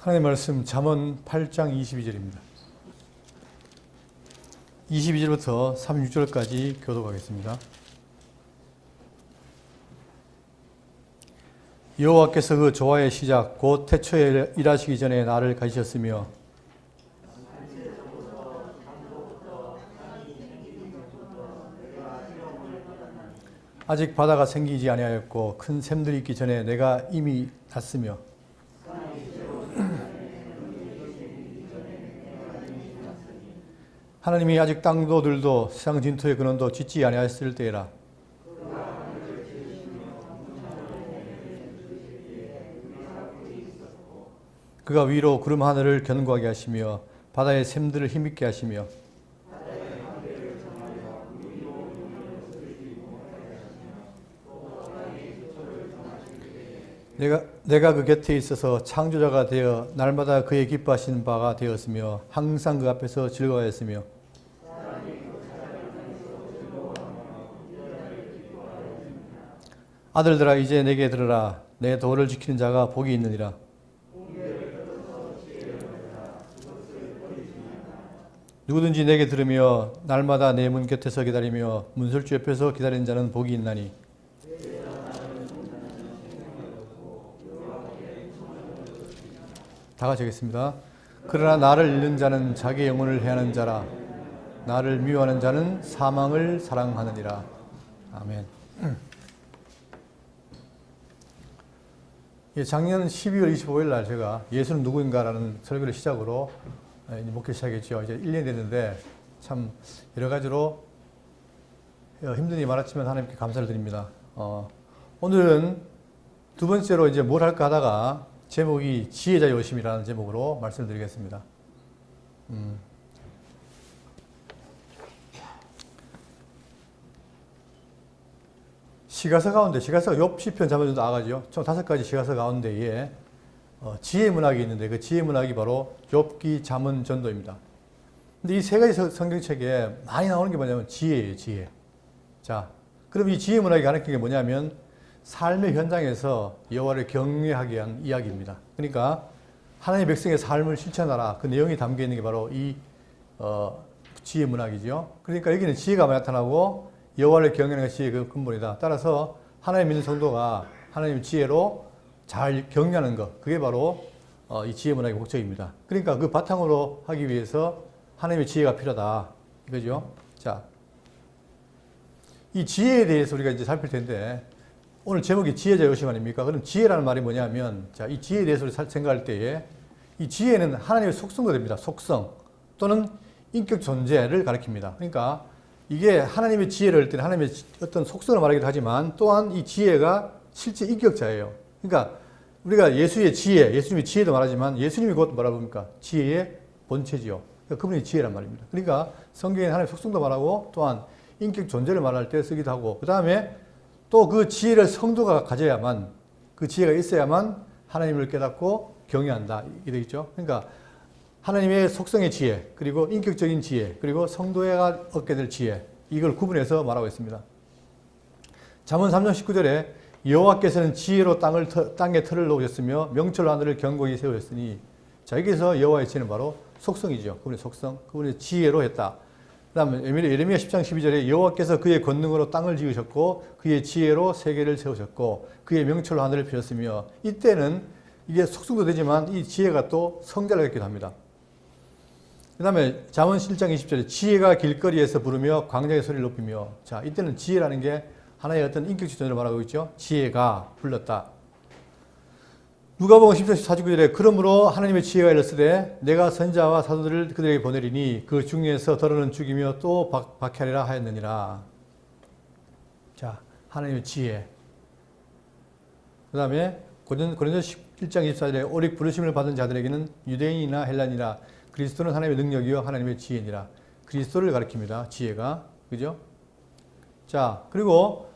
하나님 말씀 잠언 8장 22절입니다. 22절부터 36절까지 교독하겠습니다. 여호와께서 그 조화의 시작 곧 태초에 일하시기 전에 나를 가지셨으며 아직 바다가 생기지 아니하였고 큰 샘들이 있기 전에 내가 이미 났으며 하나님이 아직 땅도 들도 세상 진토의 근원도 짓지 아니하였을 때에라. 그가 위로 구름 하늘을 견고하게 하시며 바다의 샘들을 힘있게 하시며 내가 그 곁에 있어서 창조자가 되어 날마다 그의 기뻐하시는 바가 되었으며 항상 그 앞에서 즐거워했으며 아들들아 이제 내게 들으라. 내 도를 지키는 자가 복이 있느니라. 누구든지 내게 들으며 날마다 내 문 곁에서 기다리며 문설주 옆에서 기다리는 자는 복이 있나니 다 같이 하겠습니다. 그러나 나를 잃는 자는 자기 영혼을 해하는 자라. 나를 미워하는 자는 사망을 사랑하느니라. 아멘. 작년 12월 25일 날 제가 예수는 누구인가라는 설교를 시작으로 목회 시작했죠. 이제 1년이 됐는데 참 여러 가지로 힘든 일이 많았지만 하나님께 감사를 드립니다. 오늘은 두 번째로 이제 뭘 할까 하다가 제목이 지혜자의 오심이라는 제목으로 말씀을 드리겠습니다. 시가서 가운데, 시가서가 욥, 시편, 잠언 정도 나가죠. 총 5가지 시가서 가운데에 지혜 문학이 있는데 그 지혜 문학이 바로 욥기, 잠언, 전도입니다. 근데 이 세 가지 성경책에 많이 나오는 게 뭐냐면 지혜예요, 지혜. 자, 그럼 이 지혜 문학이 가르치는 게 뭐냐면 삶의 현장에서 여호와를 경외하게 한 이야기입니다. 그러니까 하나님의 백성의 삶을 실천하라. 그 내용이 담겨 있는 게 바로 이 지혜 문학이죠. 그러니까 여기는 지혜가 나타나고 여호와를 경외하는 것이 그 근본이다. 따라서 하나님 믿는 성도가 하나님의 지혜로 잘 경외하는 것, 그게 바로 이 지혜 문학의 목적입니다. 그러니까 그 바탕으로 하기 위해서 하나님의 지혜가 필요하다. 이거죠. 자, 이 지혜에 대해서 우리가 이제 살필 텐데 오늘 제목이 지혜자의 오심 아닙니까? 그럼 지혜라는 말이 뭐냐면, 자, 이 지혜에 대해서 우리 생각할 때에 이 지혜는 하나님의 속성도 됩니다. 속성 또는 인격 존재를 가리킵니다. 그러니까 이게 하나님의 지혜를 할 때는 하나님의 어떤 속성을 말하기도 하지만 또한 이 지혜가 실제 인격자예요. 그러니까 우리가 예수의 지혜, 예수님의 지혜도 말하지만 예수님이 그것도 뭐라 봅니까? 지혜의 본체지요. 그러니까 그분이 지혜란 말입니다. 그러니까 성경에 하나님의 속성도 말하고 또한 인격 존재를 말할 때 쓰기도 하고 그 다음에 또 그 지혜를 성도가 가져야만 그 지혜가 있어야만 하나님을 깨닫고 경외한다. 이게 되겠죠. 그러니까 하나님의 속성의 지혜, 그리고 인격적인 지혜, 그리고 성도가 얻게 될 지혜, 이걸 구분해서 말하고 있습니다. 잠언 3장 19절에 여호와께서는 지혜로 땅에 틀을 놓으셨으며 명철로 하늘을 견고히 세우셨으니, 자, 여기서 여호와의 지혜는 바로 속성이죠. 그분의 속성, 그분의 지혜로 했다. 그 다음에 예레미야 10장 12절에 여호와께서 그의 권능으로 땅을 지으셨고 그의 지혜로 세계를 세우셨고 그의 명철로 하늘을 펴셨으며, 이때는 이게 속성도 되지만 이 지혜가 또 성자를 갖기도 합니다. 그 다음에 잠언 1장 20절에 지혜가 길거리에서 부르며 광장의 소리를 높이며, 자, 이때는 지혜라는 게 하나의 어떤 인격 지존을 말하고 있죠. 지혜가 불렀다. 누가복음 10장 49절에 그러므로 하나님의 지혜가 일렀으되 내가 선자와 사도들을 그들에게 보내리니 그 중에서 더러는 죽이며 또 박해하리라 하였느니라. 자, 하나님의 지혜. 그 다음에 고린도서 1장 24절에 오직 부르심을 받은 자들에게는 유대인이나 헬라니나 그리스도는 하나님의 능력이요 하나님의 지혜니라. 그리스도를 가리킵니다. 지혜가. 그죠? 자, 그리고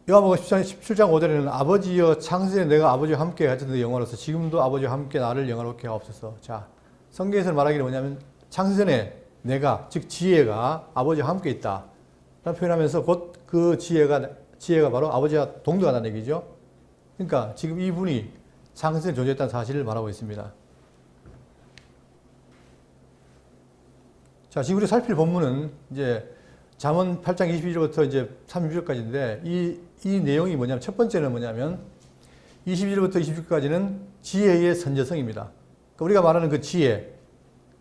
요한복음 17장 5절에는 아버지여 창세전에 내가 아버지와 함께 가졌는데 영화로서 지금도 아버지와 함께 나를 영화롭게 하옵소서. 자, 성경에서 말하기를 뭐냐면 창세전에 내가, 즉 지혜가 아버지와 함께 있다 라는 표현하면서 곧 그 지혜가 바로 아버지와 동등하다는 얘기죠. 그러니까 지금 이분이 상승에 존재했다는 사실을 말하고 있습니다. 자, 지금 우리 살필 본문은 이제 잠언 8장 22절부터 이제 36절까지인데 이 내용이 뭐냐면 첫 번째는 뭐냐면 22절부터 26절까지는 지혜의 선제성입니다. 그러니까 우리가 말하는 그 지혜,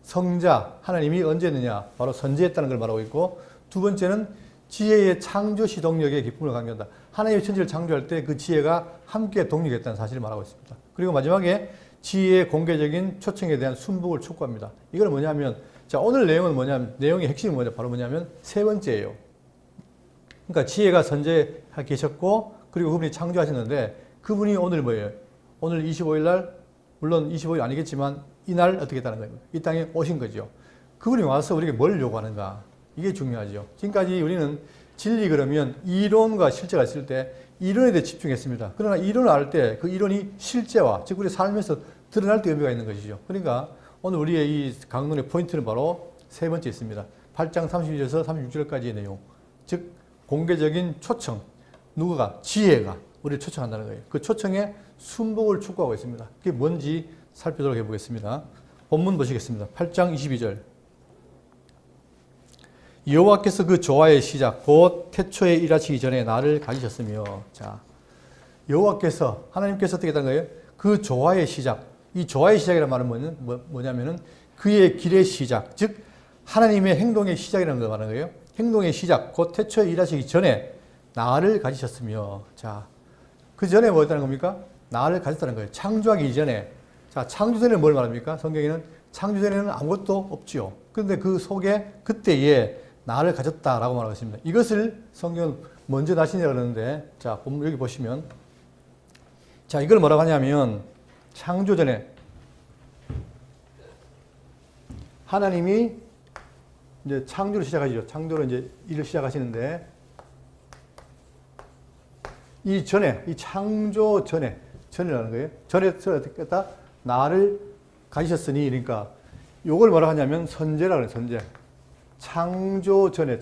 성자, 하나님이 언제 했느냐? 바로 선제했다는 걸 말하고 있고, 두 번째는 지혜의 창조 시동력에 기쁨을 강조한다. 하나님의 천지를 창조할 때 그 지혜가 함께 동력했다는 사실을 말하고 있습니다. 그리고 마지막에 지혜의 공개적인 초청에 대한 순복을 촉구합니다. 이건 뭐냐면, 자, 오늘 내용은 뭐냐면, 내용의 핵심이 뭐냐? 바로 뭐냐면, 세 번째예요. 그러니까 지혜가 선제해 계셨고, 그리고 그분이 창조하셨는데, 그분이 오늘 뭐예요? 오늘 25일 날, 물론 25일 아니겠지만, 이날 어떻게 했다는 거예요? 이 땅에 오신 거죠. 그분이 와서 우리에게 뭘 요구하는가? 이게 중요하죠. 지금까지 우리는 진리 그러면 이론과 실제가 있을 때 이론에 대해 집중했습니다. 그러나 이론을 알 때 그 이론이 실제와, 즉 우리 삶에서 드러날 때 의미가 있는 것이죠. 그러니까 오늘 우리의 이 강론의 포인트는 바로 세 번째 있습니다. 8장 32절에서 36절까지의 내용. 즉 공개적인 초청. 누구가? 지혜가 우리를 초청한다는 거예요. 그 초청에 순복을 촉구하고 있습니다. 그게 뭔지 살펴보도록 해보겠습니다. 본문 보시겠습니다. 8장 22절. 여호와께서 그 조화의 시작 곧 태초에 일하시기 전에 나를 가지셨으며. 자, 여호와께서 하나님께서 어떻게 했다는 거예요? 그 조화의 시작. 이 조화의 시작이라는 말은 뭐냐면은 그의 길의 시작, 즉 하나님의 행동의 시작이라는 걸 말하는 거예요. 행동의 시작 곧 태초에 일하시기 전에 나를 가지셨으며. 자, 그 전에 뭐였다는 겁니까? 나를 가졌다는 거예요. 창조하기 이전에. 자, 창조 전에는 뭘 말합니까? 성경에는 창조 전에는 아무것도 없지요. 그런데 그 속에 그때에 나를 가졌다라고 말하고 있습니다. 이것을 성경은 먼저 나시냐고 그러는데, 자, 여기 보시면, 자, 이걸 뭐라고 하냐면, 창조 전에 하나님이 이제 창조를 시작하시죠. 창조를 이제 일을 시작하시는데, 이 전에, 이 창조 전이라는 거예요. 전에서 어떻게 했다? 나를 가지셨으니, 그러니까, 요걸 뭐라고 하냐면, 선제라고 그래요, 선제. 창조 전에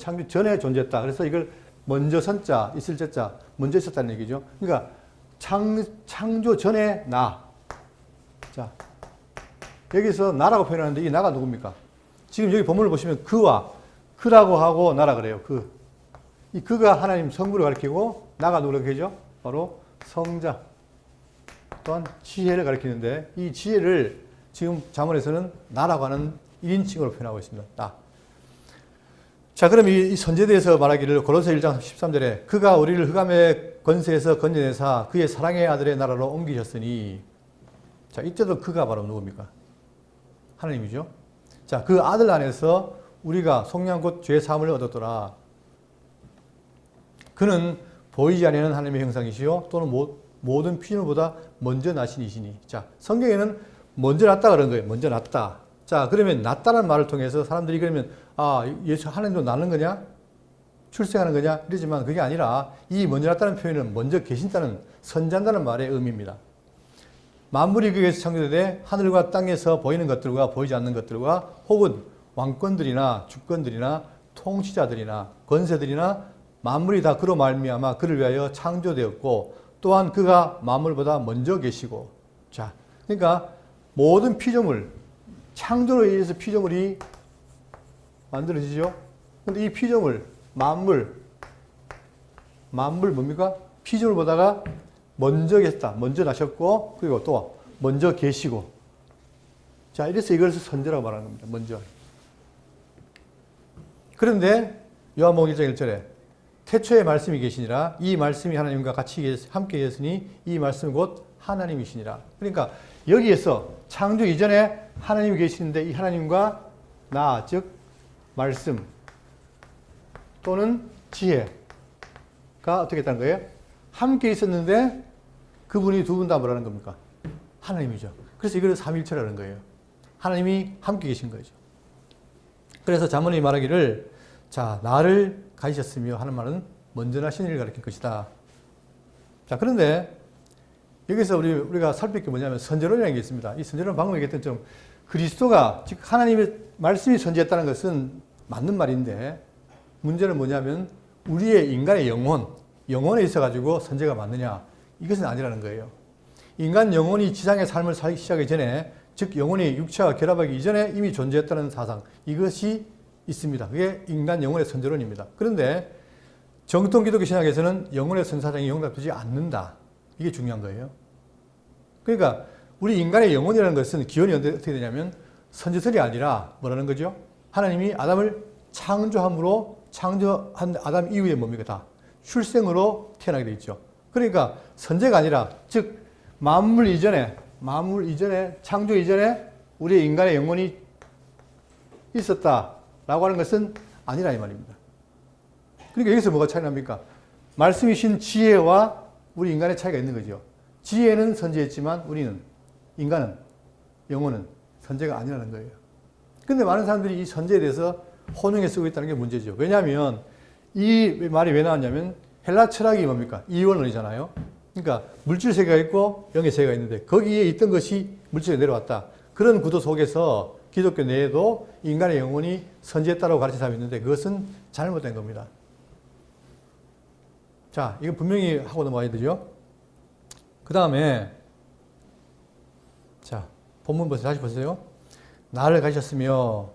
존재했다. 그래서 이걸 먼저 선자, 있을 제자, 먼저 있었다는 얘기죠. 그러니까 창조 전에 나. 자, 여기서 나라고 표현하는데 이 나가 누굽니까? 지금 여기 본문을 보시면 그라고 하고 나라 그래요. 이 그가 하나님 성부를 가리키고 나가 누구라고 하죠? 바로 성자 또한 지혜를 가리키는데 이 지혜를 지금 잠언에서는 나라고 하는 1인칭으로 표현하고 있습니다. 나. 자, 그럼 이 선제에 대해서 말하기를 고로새 1장 13절에 그가 우리를 흑암의 권세에서 건져내사 그의 사랑의 아들의 나라로 옮기셨으니. 자, 이때도 그가 바로 누굽니까? 하나님이죠. 자, 그 아들 안에서 우리가 속량 곧 죄 사함을 얻었더라. 그는 보이지 않는 하나님의 형상이시요 또는 모든 피조물보다 먼저 나신 이시니. 자, 성경에는 먼저 났다 그런 거예요. 먼저 났다. 자, 그러면 났다는 말을 통해서 사람들이 그러면 예수 하나님도 낳는 거냐? 출생하는 거냐? 이러지만 그게 아니라 이 먼저 났다는 표현은 먼저 계신다는 선지한다는 말의 의미입니다. 만물이 그에서 창조되되 하늘과 땅에서 보이는 것들과 보이지 않는 것들과 혹은 왕권들이나 주권들이나 통치자들이나 권세들이나 만물이 다 그로 말미암아 그를 위하여 창조되었고 또한 그가 만물보다 먼저 계시고. 자, 그러니까 모든 피조물, 창조로 의해서 피조물이 만들어지죠. 근데 이 피조물, 만물 뭡니까? 피조물보다가 먼저 계셨다. 먼저 나셨고, 그리고 또 먼저 계시고. 자, 이래서 이것을 선제라고 말하는 겁니다. 먼저. 그런데 요한복음 1장 1절에 태초에 말씀이 계시니라 이 말씀이 하나님과 같이 함께 계셨으니 이 말씀이 곧 하나님이시니라. 그러니까 여기에서 창조 이전에 하나님이 계시는데 이 하나님과 나, 즉 말씀 또는 지혜가 어떻게 했다는 거예요? 함께 있었는데 그분이 두 분 다 뭐라는 겁니까? 하나님이죠. 그래서 이걸 삼위일체라는 거예요. 하나님이 함께 계신 거죠. 그래서 잠언이 말하기를 자, 나를 가지셨으며 하는 말은 먼저 나신 일을 가리킬 것이다. 자, 그런데 여기서 우리가 살필 게 뭐냐면 선제론이라는 게 있습니다. 이 선제론 방금 얘기했던 좀 그리스도가 즉 하나님의 말씀이 선지했다는 것은 맞는 말인데 문제는 뭐냐면 우리의 인간의 영혼에 있어가지고 선제가 맞느냐 이것은 아니라는 거예요. 인간 영혼이 지상의 삶을 살기 시작하기 전에, 즉 영혼이 육체와 결합하기 이전에 이미 존재했다는 사상, 이것이 있습니다. 그게 인간 영혼의 선제론입니다. 그런데 정통 기독교 신학에서는 영혼의 선사장이 용납되지 않는다. 이게 중요한 거예요. 그러니까 우리 인간의 영혼이라는 것은 기원이 어떻게 되냐면 선지설이 아니라 뭐라는 거죠? 하나님이 아담을 창조함으로 창조한 아담 이후에 뭡니까? 다 출생으로 태어나게 돼 있죠. 그러니까 선제가 아니라, 즉 만물 이전에 창조 이전에 우리의 인간의 영혼이 있었다라고 하는 것은 아니라 이 말입니다. 그러니까 여기서 뭐가 차이 납니까? 말씀이신 지혜와 우리 인간의 차이가 있는 거죠. 지혜는 선제했지만 인간은, 영혼은 선제가 아니라는 거예요. 근데 많은 사람들이 이 선제에 대해서 혼용해 쓰고 있다는 게 문제죠. 왜냐하면 이 말이 왜 나왔냐면 헬라 철학이 뭡니까? 이원론이잖아요. 그러니까 물질 세계가 있고 영의 세계가 있는데 거기에 있던 것이 물질에 내려왔다. 그런 구도 속에서 기독교 내에도 인간의 영혼이 선제했다고 가르치는 사람이 있는데 그것은 잘못된 겁니다. 자, 이거 분명히 하고 넘어가야 되죠. 그 다음에 자, 본문 보세요. 다시 보세요. 나를 가지셨으며,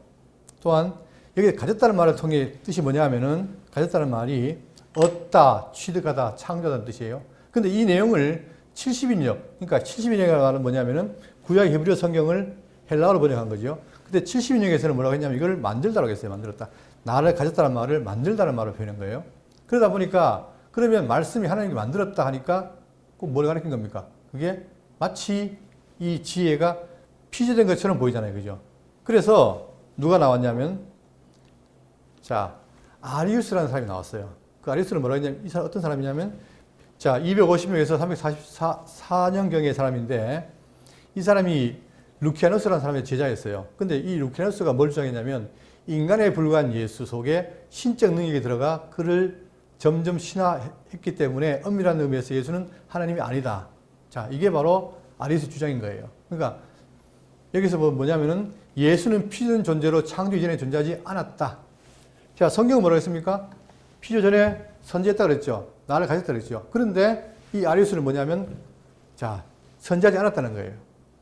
또한 여기 가졌다는 말을 통해 뜻이 뭐냐 하면은 가졌다는 말이 얻다, 취득하다, 창조하다는 뜻이에요. 근데 이 내용을 70인역, 그러니까 70인역이라는 말은 뭐냐면은 구약 히브리어 성경을 헬라어로 번역한 거죠. 근데 70인역에서는 뭐라고 했냐면 이걸 만들다라고 했어요. 만들었다. 나를 가졌다는 말을 만들다는 말로 표현한 거예요. 그러다 보니까 그러면 말씀이 하나님이 만들었다 하니까 꼭 뭘 가리킨 겁니까? 그게 마치 이 지혜가 피조된 것처럼 보이잖아요. 그죠? 그래서 누가 나왔냐면, 자, 아리우스라는 사람이 나왔어요. 그 아리우스는 뭐라고 했냐면, 이 사람 어떤 사람이냐면, 자, 250명에서 344년경의 사람인데, 이 사람이 루키아누스라는 사람의 제자였어요. 근데 이 루키아누스가 뭘 주장했냐면, 인간에 불과한 예수 속에 신적 능력이 들어가 그를 점점 신화했기 때문에 엄밀한 의미에서 예수는 하나님이 아니다. 자, 이게 바로 아리우스 주장인 거예요. 그러니까 여기서 뭐냐면은 예수는 피조된 존재로 창조 이전에 존재하지 않았다. 자, 성경은 뭐라고 했습니까? 피조 전에 선지했다 그랬죠. 나를 가졌다 그랬죠. 그런데 이 아리우스는 뭐냐면, 자, 선지하지 않았다는 거예요.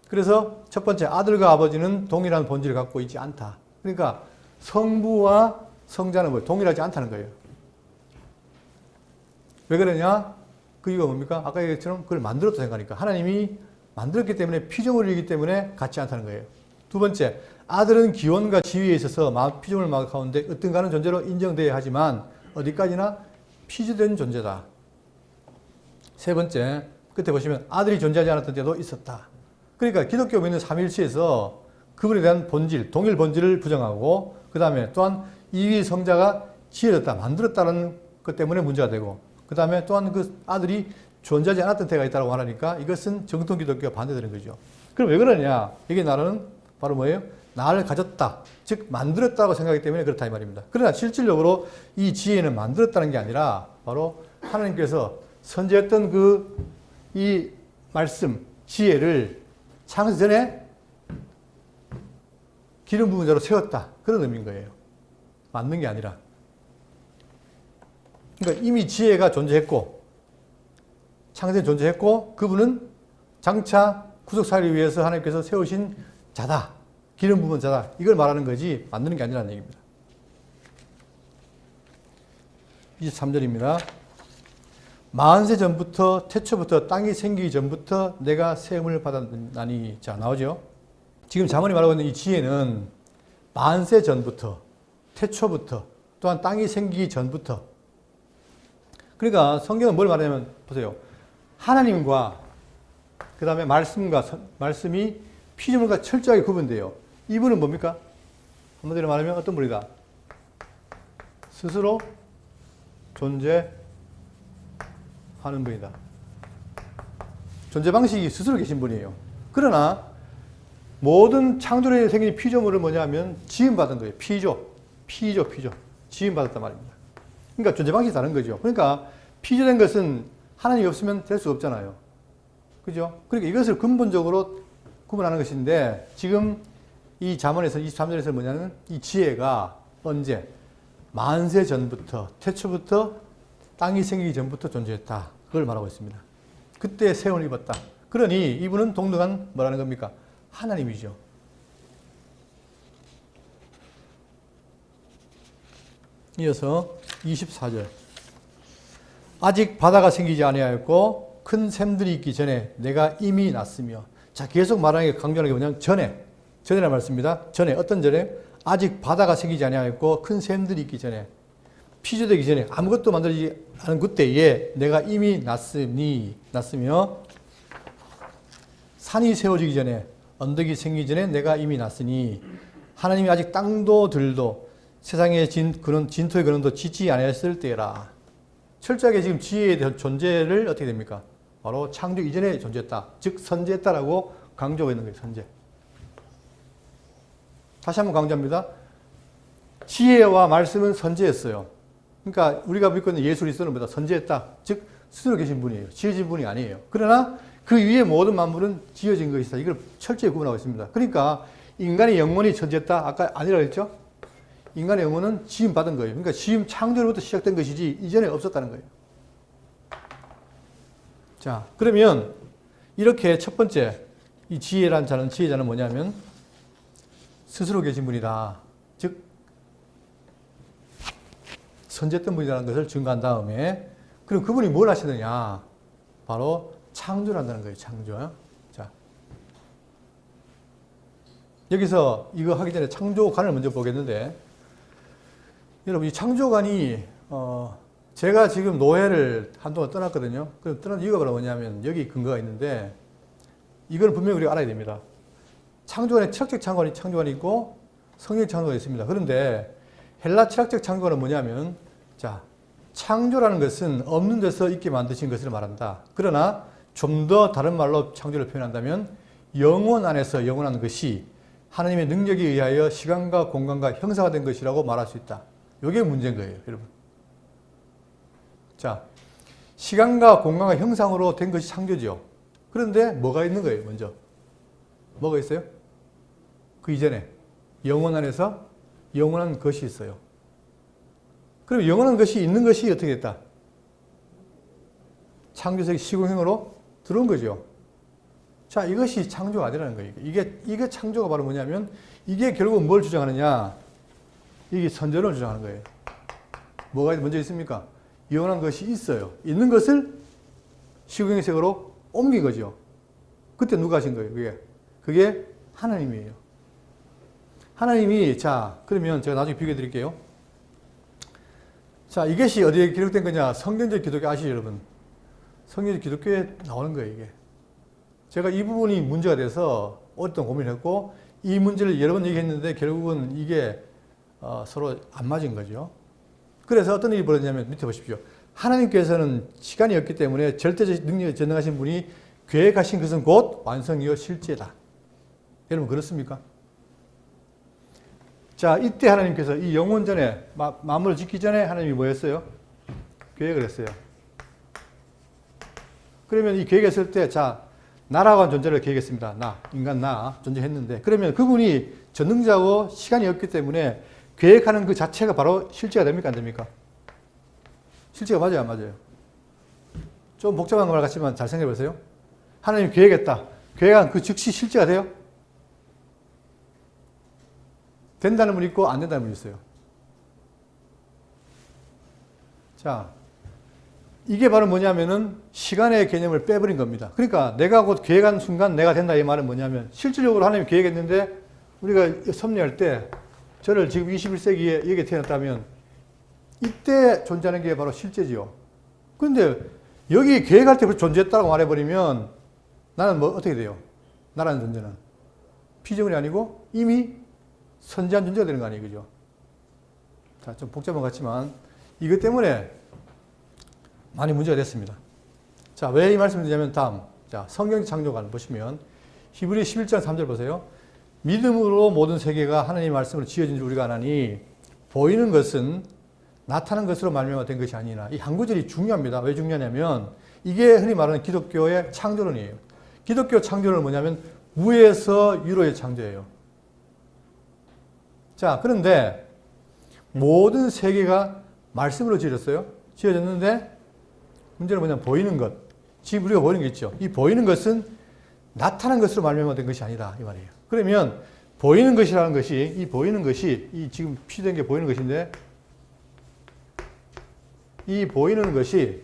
그래서 첫 번째, 아들과 아버지는 동일한 본질을 갖고 있지 않다. 그러니까 성부와 성자는 뭐 동일하지 않다는 거예요. 왜 그러냐? 그 이유가 뭡니까? 아까 얘기했처럼 그걸 만들었다 생각하니까. 하나님이 만들었기 때문에 피조물이기 때문에 같지 않다는 거예요. 두 번째, 아들은 기원과 지위에 있어서 피조물 가운데 어떤가는 존재로 인정되어야 하지만 어디까지나 피조된 존재다. 세 번째, 끝에 보시면 아들이 존재하지 않았던 때도 있었다. 그러니까 기독교 믿는 삼위일체에서 그분에 대한 본질, 동일 본질을 부정하고, 그 다음에 또한 이위 성자가 지어졌다, 만들었다는 것 때문에 문제가 되고, 그 다음에 또한 그 아들이 존재하지 않았던 때가 있다고 하니까 이것은 정통 기독교가 반대되는 거죠. 그럼 왜 그러냐? 여기 나라는 바로 뭐예요? 나를 가졌다, 즉 만들었다고 생각하기 때문에 그렇다 이 말입니다. 그러나 실질적으로 이 지혜는 만들었다는 게 아니라 바로 하나님께서 선지했던 이 말씀, 지혜를 창세 전에 기름 부은 자로 세웠다. 그런 의미인 거예요. 만든 게 아니라. 그러니까 이미 지혜가 존재했고, 창세에 존재했고, 그분은 장차 구속사를 위해서 하나님께서 세우신 자다. 기름 부은 자다. 이걸 말하는 거지 만드는 게 아니라는 얘기입니다. 23절입니다. 만세 전부터, 태초부터, 땅이 생기기 전부터 내가 세움을 받았나니. 자, 나오죠? 지금 자문이 말하고 있는 이 지혜는 만세 전부터, 태초부터, 또한 땅이 생기기 전부터. 그러니까 성경은 뭘 말하냐면, 보세요. 하나님과 그 다음에 말씀이 피조물과 철저하게 구분돼요. 이분은 뭡니까? 한마디로 말하면 어떤 분이다? 스스로 존재하는 분이다. 존재 방식이 스스로 계신 분이에요. 그러나 모든 창조력에 생긴 피조물은 뭐냐면 지음받은 거예요. 피조. 지음받았단 말입니다. 그러니까 존재 방식이 다른 거죠. 그러니까 피조된 것은 하나님이 없으면 될 수 없잖아요. 그죠? 그러니까 이것을 근본적으로 구분하는 것인데, 지금 이 잠언에서 23절에서 뭐냐면 이 지혜가 언제? 만세 전부터, 태초부터, 땅이 생기기 전부터 존재했다. 그걸 말하고 있습니다. 그때 세움을 입었다. 그러니 이분은 동등한 뭐라는 겁니까? 하나님이죠. 이어서 24절. 아직 바다가 생기지 아니하였고 큰 샘들이 있기 전에 내가 이미 났으며. 자, 계속 말하는 게 강조하는 게 뭐냐면 전에라는 말씀입니다. 전에 어떤 전에? 아직 바다가 생기지 아니하였고 큰 샘들이 있기 전에, 피조되기 전에, 아무것도 만들어지지 않은 그때에 내가 이미 났으며, 산이 세워지기 전에, 언덕이 생기기 전에 내가 이미 났으니, 하나님이 아직 땅도 들도 세상의 진토의 근원도 짓지 아니했을 때라. 철저하게 지금 지혜에 대한 존재를 어떻게 됩니까? 바로 창조 이전에 존재했다. 즉 선재했다라고 강조하고 있는 거예요. 선재. 다시 한번 강조합니다. 지혜와 말씀은 선재했어요. 그러니까 우리가 믿고 있는 예수 그리스도는 뭐다? 선재했다. 즉 스스로 계신 분이에요. 지어진 분이 아니에요. 그러나 그 위에 모든 만물은 지어진 것이다. 이걸 철저히 구분하고 있습니다. 그러니까 인간의 영혼이 존재했다. 아까 아니라고 했죠? 인간의 영혼은 지음 받은 거예요. 그러니까 지음 창조로부터 시작된 것이지 이전에 없었다는 거예요. 자, 그러면 이렇게 첫 번째 이 지혜자는 뭐냐면 스스로 계신 분이다. 즉 선재했던 분이라는 것을 증거한 다음에, 그럼 그분이 뭘 하시느냐? 바로 창조를 한다는 거예요. 창조. 자, 여기서 이거 하기 전에 창조관을 먼저 보겠는데, 여러분 이 창조관이 제가 지금 노예를 한동안 떠났거든요. 그럼 떠난 이유가 바로 뭐냐면 여기 근거가 있는데, 이거는 분명히 우리가 알아야 됩니다. 창조관에 철학적 창조관이 있고 성경적 창조관이 있습니다. 그런데 헬라 철학적 창조관은 뭐냐면, 자, 창조라는 것은 없는 데서 있게 만드신 것을 말한다. 그러나 좀 더 다른 말로 창조를 표현한다면 영혼 안에서 영원한 것이 하나님의 능력에 의하여 시간과 공간과 형상화 된 것이라고 말할 수 있다. 이게 문제인 거예요, 여러분. 자, 시간과 공간과 형상으로 된 것이 창조죠. 그런데 뭐가 있는 거예요, 먼저? 뭐가 있어요? 그 이전에 영혼 안에서 영원한 것이 있어요. 그럼 영원한 것이 있는 것이 어떻게 됐다? 창조적 시공행으로 들어온 거죠. 자, 이것이 창조가 아니라는 거예요. 이게 창조가 바로 뭐냐면, 이게 결국 뭘 주장하느냐? 이게 선전을 주장하는 거예요. 뭐가 먼저 있습니까? 영원한 것이 있어요. 있는 것을 시공행색으로 옮긴 거죠. 그때 누가 하신 거예요? 그게 하나님이에요. 하나님이, 자, 그러면 제가 나중에 비교해 드릴게요. 자, 이것이 어디에 기록된 거냐? 성경적 기독교 아시죠, 여러분? 성경적 기독교에 나오는 거예요, 이게. 제가 이 부분이 문제가 돼서 오랫동안 고민을 했고, 이 문제를 여러 번 얘기했는데 결국은 이게 서로 안 맞은 거죠. 그래서 어떤 일이 벌어지냐면, 밑에 보십시오. 하나님께서는 시간이 없기 때문에 절대적 능력이 전능하신 분이 계획하신 것은 곧 완성이요 실제다. 여러분 그렇습니까? 자, 이때 하나님께서 이 영원 전에, 만물을 짓기 전에 하나님이 뭐 했어요? 계획을 했어요. 그러면 이 계획했을 때, 자, 나라고 한 존재를 계획했습니다. 인간 존재했는데, 그러면 그분이 전능자고 시간이 없기 때문에 계획하는 그 자체가 바로 실제가 됩니까? 안 됩니까? 실제가 맞아요, 안 맞아요? 좀 복잡한 말 같지만 잘 생각해 보세요. 하나님이 계획했다. 계획한 그 즉시 실제가 돼요? 된다는 분이 있고 안 된다는 분이 있어요. 자, 이게 바로 뭐냐면은 시간의 개념을 빼버린 겁니다. 그러니까 내가 곧 계획한 순간 내가 된다 이 말은 뭐냐면, 실질적으로 하나님이 계획했는데 우리가 섭리할 때 저를 지금 21세기에 여기에 태어났다면 이때 존재하는 게 바로 실제지요. 그런데 여기 계획할 때 존재했다고 말해버리면 나는 뭐 어떻게 돼요? 나라는 존재는 피조물이 아니고 이미 선지한 존재가 되는 거 아니에요, 그죠? 자, 좀 복잡한 것 같지만 이것 때문에 많이 문제가 됐습니다. 자, 왜 이 말씀을 드리냐면 다음, 자, 성경 창조관 보시면 히브리 11장 3절 보세요. 믿음으로 모든 세계가 하나님의 말씀으로 지어진 줄 우리가 아나니 보이는 것은 나타난 것으로 말미암아 된 것이 아니라. 이 한 구절이 중요합니다. 왜 중요하냐면 이게 흔히 말하는 기독교의 창조론이에요. 기독교 창조론은 뭐냐면 무에서 유로의 창조예요. 자, 그런데 모든 세계가 말씀으로 지어졌어요. 지어졌는데 문제는 뭐냐면 보이는 것. 지금 우리가 보이는 게 있죠. 이 보이는 것은 나타난 것으로 말미암아 된 것이 아니다 이 말이에요. 그러면 보이는 것이라는 것이 이 보이는 것이 이 지금 표시된 게 보이는 것인데 이 보이는 것이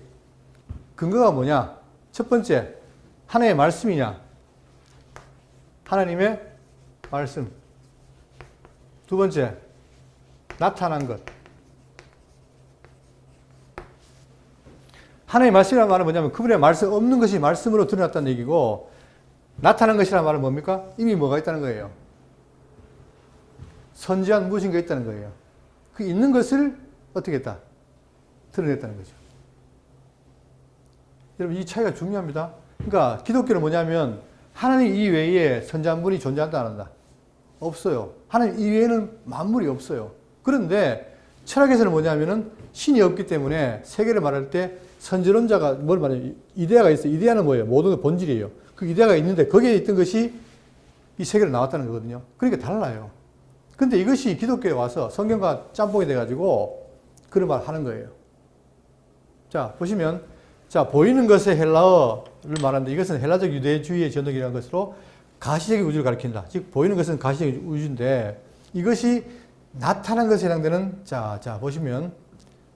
근거가 뭐냐? 첫 번째 하나님의 말씀이냐? 하나님의 말씀. 두 번째 나타난 것. 하나님의 말씀이라는 말은 뭐냐면 그분의 말씀 없는 것이 말씀으로 드러났다는 얘기고 나타난 것이라는 말은 뭡니까? 이미 뭐가 있다는 거예요. 선지한 무엇인가 있다는 거예요. 그 있는 것을 어떻게 했다? 드러냈다는 거죠. 여러분 이 차이가 중요합니다. 그러니까 기독교는 뭐냐면 하나님 이외에 선지한 분이 존재한다 안 한다? 없어요. 하나님 이외에는 만물이 없어요. 그런데 철학에서는 뭐냐면은 신이 없기 때문에 세계를 말할 때 선지론자가 뭘 말해요? 이데아가 있어요. 이데아는 뭐예요? 모든 게 본질이에요. 그 이데아가 있는데 거기에 있던 것이 이 세계로 나왔다는 거거든요. 그러니까 달라요. 근데 이것이 기독교에 와서 성경과 짬뽕이 돼가지고 그런 말 하는 거예요. 자, 보시면, 자, 보이는 것의 헬라어를 말하는데 이것은 헬라적 유대주의의 전통이라는 것으로 가시적인 우주를 가리킨다. 즉, 보이는 것은 가시적인 우주인데 이것이 나타난 것에 해당되는, 자, 보시면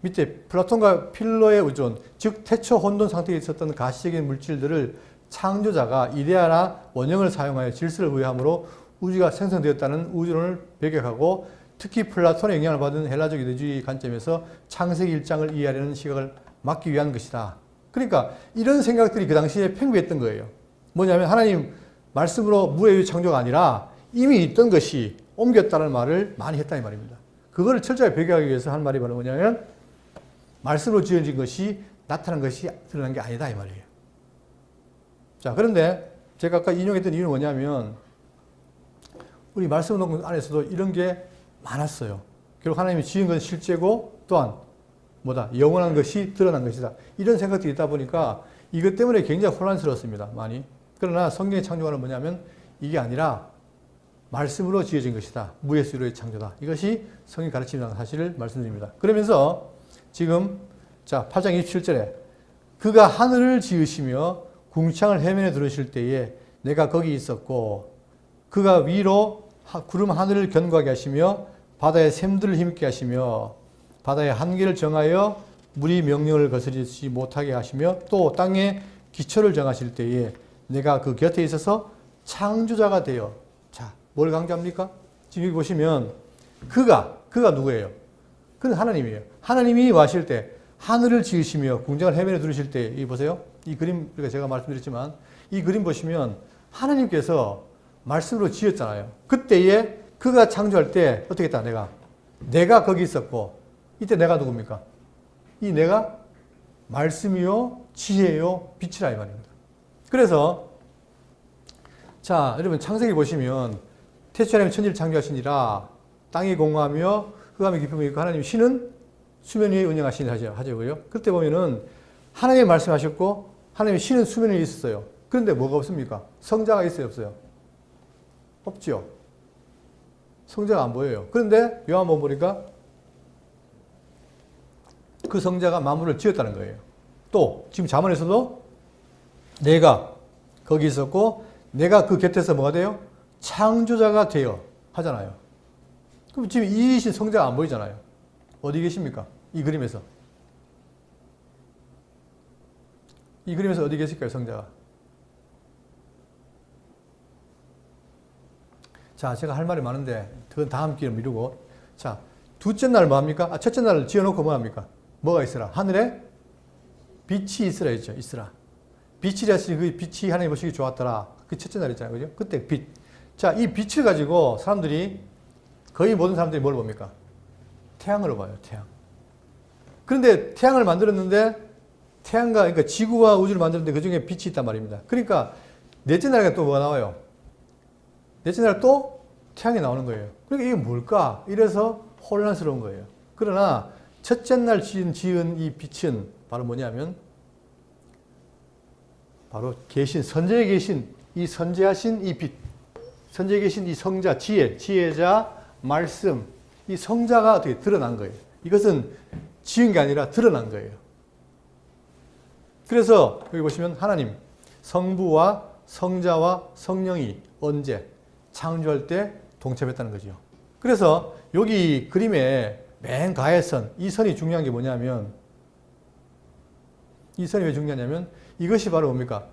밑에 플라톤과 필로의 우주론, 즉, 태초 혼돈 상태에 있었던 가시적인 물질들을 창조자가 이데아나 원형을 사용하여 질서를 부여함으로 우주가 생성되었다는 우주론을 배격하고 특히 플라톤의 영향을 받은 헬라적 유대주의 관점에서 창세기 1장을 이해하려는 시각을 막기 위한 것이다. 그러니까 이런 생각들이 그 당시에 팽배했던 거예요. 뭐냐면 하나님 말씀으로 물의 창조가 아니라 이미 있던 것이 옮겼다는 말을 많이 했다 이 말입니다. 그거를 철저하게 배격하기 위해서 한 말이 바로 뭐냐면 말씀으로 지어진 것이 나타난 것이 드러난 게 아니다 이 말이에요. 자, 그런데 제가 아까 인용했던 이유는 뭐냐면 우리 말씀 운동 안에서도 이런 게 많았어요. 결국 하나님이 지은 건 실제고 또한 뭐다? 영원한 것이 드러난 것이다. 이런 생각들이 있다 보니까 이것 때문에 굉장히 혼란스러웠습니다. 많이. 그러나 성경의 창조가는 뭐냐면 이게 아니라 말씀으로 지어진 것이다. 무의 수로의 창조다. 이것이 성경이 가르치는 사실을 말씀드립니다. 그러면서 지금 자 8장 27절에 그가 하늘을 지으시며 궁창을 해면에 두르실 때에 내가 거기 있었고 그가 위로 구름 하늘을 견고하게 하시며 바다의 샘들을 힘있게 하시며 바다의 한계를 정하여 물이 명령을 거스르지 못하게 하시며 또 땅에 기초를 정하실 때에 내가 그 곁에 있어서 창조자가 되어 자, 뭘 강조합니까? 지금 여기 보시면 그가 누구예요? 그는 하나님이에요. 하나님이 와실 때 하늘을 지으시며 궁창을 해면에 두르실 때 이 보세요. 이 그림 제가 말씀드렸지만 이 그림 보시면 하나님께서 말씀으로 지었잖아요. 그때에 그가 창조할 때 어떻게 했다? 내가 거기 있었고 이때 내가 누굽니까? 이 내가 말씀이요 지혜요 빛이라 이 말입니다. 그래서 자 여러분 창세기 보시면 태초에 하나님 천지를 창조하시니라 땅이 공허하며 흑암이 깊음이 있고 하나님 신은 수면 위에 운영하시니 하죠고요. 그때 보면은 하나님이 말씀하셨고 하나님이 신은 수면 위에 있었어요. 그런데 뭐가 없습니까? 성자가 있어요 없어요? 없죠. 성자가 안 보여요. 그런데 요한복음 보니까 그 성자가 만물을 지었다는 거예요. 또 지금 잠언에서도 내가 거기 있었고 내가 그 곁에서 뭐가 돼요? 창조자가 되어 하잖아요. 그럼 지금 이이신 성자가 안 보이잖아요. 어디 계십니까? 이 그림에서. 이 그림에서 어디 계실까요? 성자가. 자, 제가 할 말이 많은데 그건 다음 기회로 미루고 자, 둘째 날 뭐 합니까? 첫째 날을 지어놓고 뭐 합니까? 뭐가 있으라? 하늘에 빛이 있으라 했죠. 있으라. 빛이라 했으니 그 빛이 하나님 보시기 좋았더라. 그 첫째 날 있잖아요. 그죠? 그때 빛. 자, 이 빛을 가지고 사람들이 거의 모든 사람들이 뭘 봅니까? 태양으로 봐요. 태양. 그런데 태양을 만들었는데 태양과 그러니까 지구와 우주를 만들었는데 그 중에 빛이 있단 말입니다. 그러니까 넷째 날에 또 뭐가 나와요? 넷째 날 또 태양이 나오는 거예요. 그러니까 이게 뭘까? 이래서 혼란스러운 거예요. 그러나 첫째 날 지은 이 빛은 바로 뭐냐면 바로 계신 선제에 계신 이 선제하신 이 빛, 선제에 계신 이 성자, 지혜자, 말씀, 이 성자가 어떻게 드러난 거예요. 이것은 지은 게 아니라 드러난 거예요. 그래서 여기 보시면 하나님, 성부와 성자와 성령이 언제? 창조할 때 동참했다는 거죠. 그래서 여기 그림에 맨 가의 선, 이 선이 중요한 게 뭐냐면, 이 선이 왜 중요하냐면 이것이 바로 뭡니까?